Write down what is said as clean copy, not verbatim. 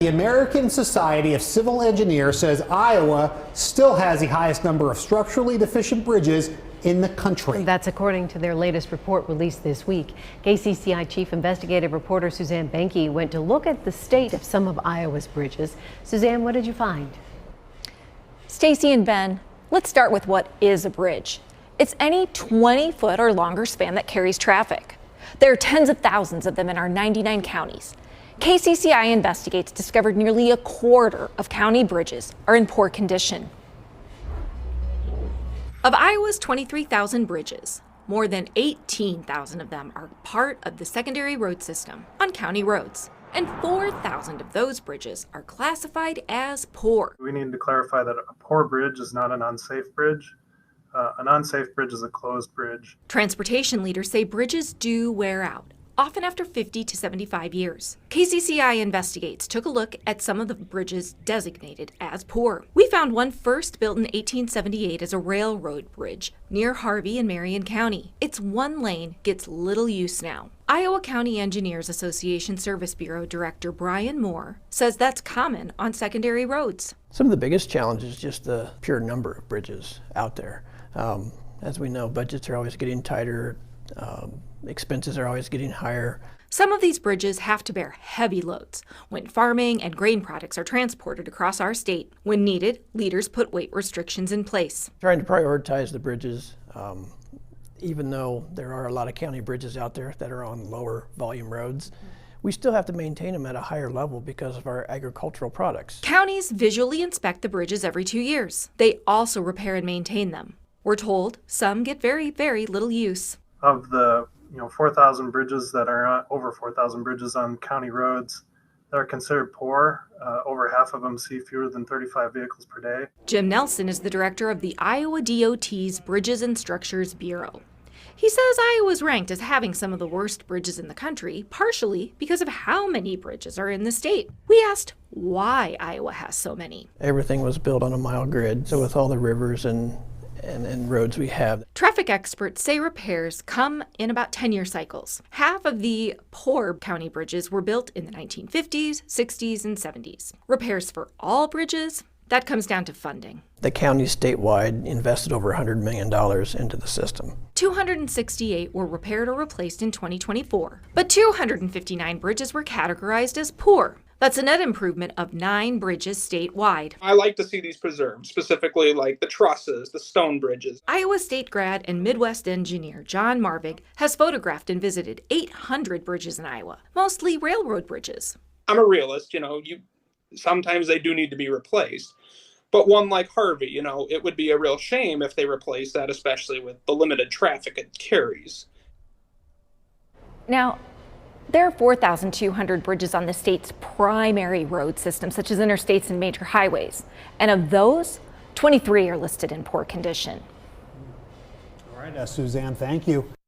The American Society of Civil Engineers says Iowa still has the highest number of structurally deficient bridges in the country. That's according to their latest report released this week. KCCI Chief Investigative Reporter Suzanne Benke went to look at the state of some of Iowa's bridges. Suzanne, what did you find? Stacy and Ben, let's start with what is a bridge. It's any 20-foot or longer span that carries traffic. There are tens of thousands of them in our 99 counties. KCCI Investigates discovered nearly a quarter of county bridges are in poor condition. Of Iowa's 23,000 bridges, more than 18,000 of them are part of the secondary road system on county roads, and 4,000 of those bridges are classified as poor. We need to clarify that a poor bridge is not an unsafe bridge. An unsafe bridge is a closed bridge. Transportation leaders say bridges do wear out, often after 50 to 75 years. KCCI Investigates took a look at some of the bridges designated as poor. We found one first built in 1878 as a railroad bridge near Harvey in Marion County. Its one lane gets little use now. Iowa County Engineers Association Service Bureau Director Brian Moore says that's common on secondary roads. Some of the biggest challenges is just the pure number of bridges out there. As we know, budgets are always getting tighter. Expenses are always getting higher. Some of these bridges have to bear heavy loads when farming and grain products are transported across our state. When needed, leaders put weight restrictions in place. Trying to prioritize the bridges, even though there are a lot of county bridges out there that are on lower volume roads, we still have to maintain them at a higher level because of our agricultural products. Counties visually inspect the bridges every 2 years. They also repair and maintain them. We're told some get very, very little use. Of the 4,000 bridges that are over 4,000 bridges on county roads that are considered poor, over half of them see fewer than 35 vehicles per day. Jim Nelson is the director of the Iowa DOT's Bridges and Structures Bureau. He says Iowa's ranked as having some of the worst bridges in the country, partially because of how many bridges are in the state. We asked why Iowa has so many. Everything was built on a mile grid, so with all the rivers and roads we have. Traffic experts say repairs come in about 10-year cycles. Half of the poor county bridges were built in the 1950s, 60s, and 70s. Repairs for all bridges, that comes down to funding. The county statewide invested over $100 million into the system. 268 were repaired or replaced in 2024, but 259 bridges were categorized as poor. That's a net improvement of 9 bridges statewide. I like to see these preserved, specifically like the trusses, the stone bridges. Iowa State grad and Midwest engineer John Marvig has photographed and visited 800 bridges in Iowa, mostly railroad bridges. I'm a realist, sometimes they do need to be replaced. But one like Harvey, it would be a real shame if they replace that, especially with the limited traffic it carries. Now, there are 4,200 bridges on the state's primary road system, such as interstates and major highways. And of those, 23 are listed in poor condition. All right, Suzanne, thank you.